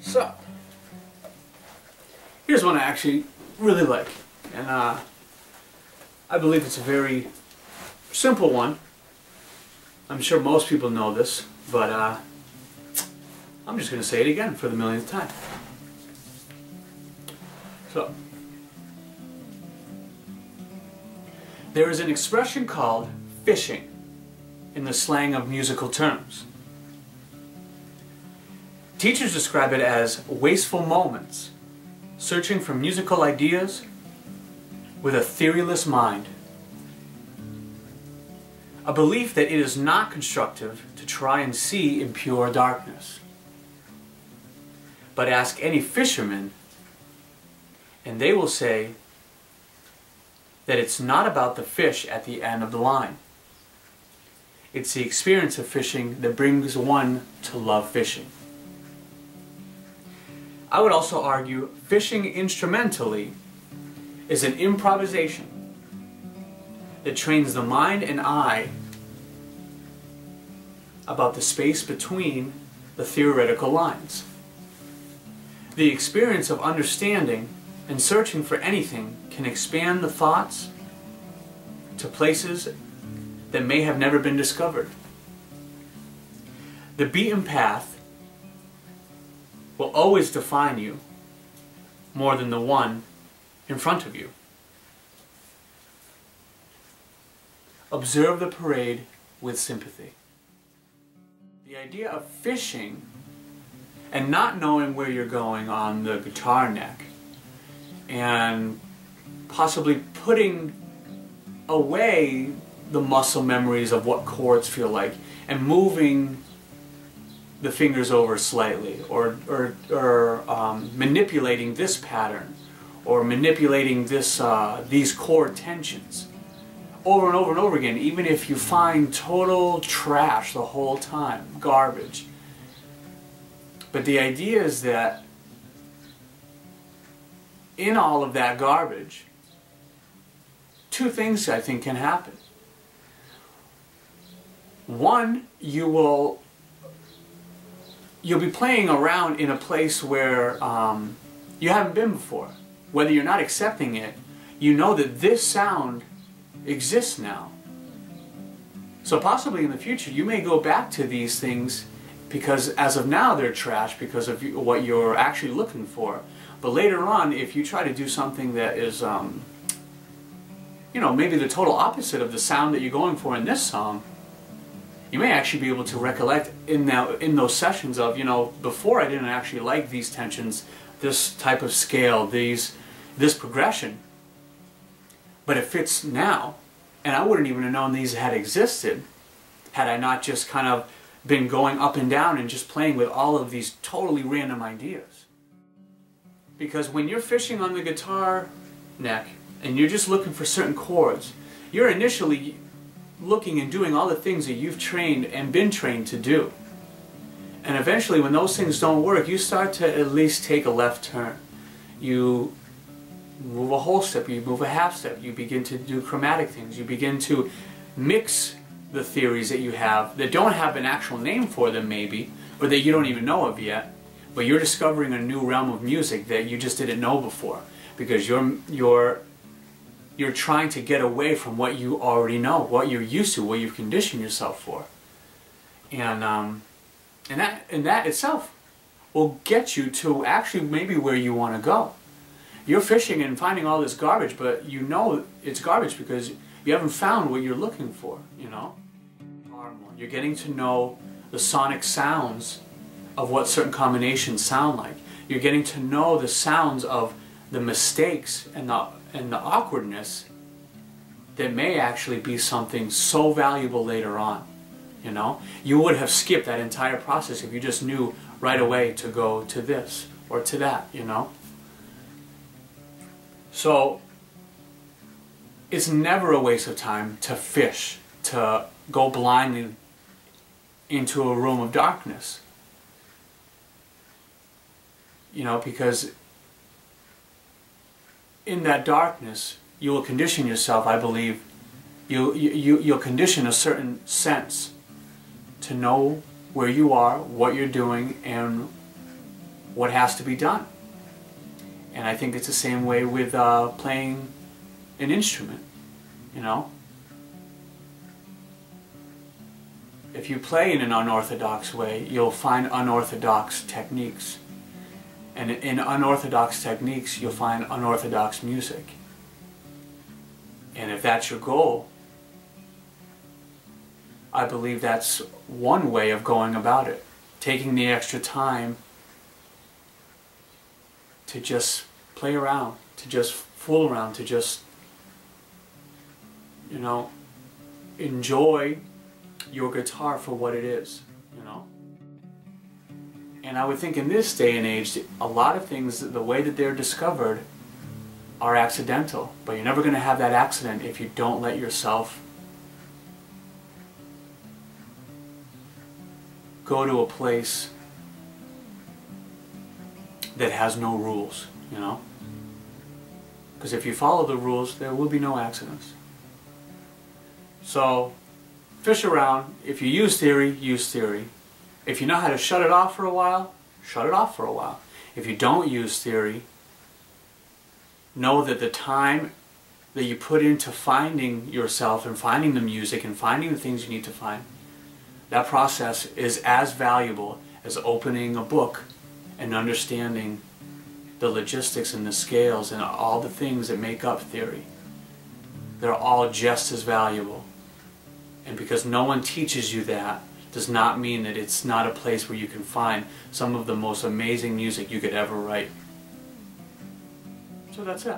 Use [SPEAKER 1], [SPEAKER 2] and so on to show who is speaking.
[SPEAKER 1] So, here's one I actually really like, and I believe it's a very simple one. I'm sure most people know this, but I'm just going to say it again for the millionth time. So, there is an expression called fishing in the slang of musical terms. Teachers describe it as wasteful moments, searching for musical ideas with a theoryless mind. A belief that it is not constructive to try and see in pure darkness. But ask any fisherman and they will say that it's not about the fish at the end of the line. It's the experience of fishing that brings one to love fishing. I would also argue fishing instrumentally is an improvisation that trains the mind and eye about the space between the theoretical lines. The experience of understanding and searching for anything can expand the thoughts to places that may have never been discovered. The beaten path will always define you more than the one in front of you. Observe the parade with sympathy. The idea of fishing and not knowing where you're going on the guitar neck and possibly putting away the muscle memories of what chords feel like and moving the fingers over slightly, or manipulating this pattern, or manipulating this these chord tensions over and over and over again, even if you find total trash the whole time, garbage. But the idea is that in all of that garbage, two things I think can happen. One, you'll be playing around in a place where you haven't been before. Whether you're not accepting it, you know that this sound exists now. So possibly in the future you may go back to these things because as of now they're trash because of what you're actually looking for. But later on, if you try to do something that is you know, maybe the total opposite of the sound that you're going for in this song, you may actually be able to recollect in those sessions of, you know, before I didn't actually like these tensions, this type of scale, this progression, but it fits now, and I wouldn't even have known these had existed had I not just kind of been going up and down and just playing with all of these totally random ideas. Because when you're fishing on the guitar neck and you're just looking for certain chords, you're initially looking and doing all the things that you've trained and been trained to do. And eventually when those things don't work, you start to at least take a left turn. You move a whole step, you move a half step, you begin to do chromatic things, you begin to mix the theories that you have that don't have an actual name for them maybe, or that you don't even know of yet, but you're discovering a new realm of music that you just didn't know before because you're trying to get away from what you already know, what you're used to, what you've conditioned yourself for. And that itself will get you to actually maybe where you want to go. You're fishing and finding all this garbage, but you know it's garbage because you haven't found what you're looking for, you know? You're getting to know the sonic sounds of what certain combinations sound like. You're getting to know the sounds of the mistakes and the awkwardness that may actually be something so valuable later on, you know? You would have skipped that entire process if you just knew right away to go to this or to that, you know? So, it's never a waste of time to fish, to go blindly into a room of darkness. You know, because in that darkness, you will condition yourself, I believe, you'll condition a certain sense to know where you are, what you're doing, and what has to be done. And I think it's the same way with playing an instrument, you know. If you play in an unorthodox way, you'll find unorthodox techniques. And in unorthodox techniques, you'll find unorthodox music. And if that's your goal, I believe that's one way of going about it. Taking the extra time to just play around, to just fool around, to just, you know, enjoy your guitar for what it is, you know. And I would think in this day and age, a lot of things, the way that they're discovered, are accidental. But you're never going to have that accident if you don't let yourself go to a place that has no rules, you know. Because if you follow the rules, there will be no accidents. So, fish around. If you use theory, use theory. If you know how to shut it off for a while, shut it off for a while. If you don't use theory, know that the time that you put into finding yourself and finding the music and finding the things you need to find, that process is as valuable as opening a book and understanding the logistics and the scales and all the things that make up theory. They're all just as valuable. And because no one teaches you that, does not mean that it's not a place where you can find some of the most amazing music you could ever write. So that's it.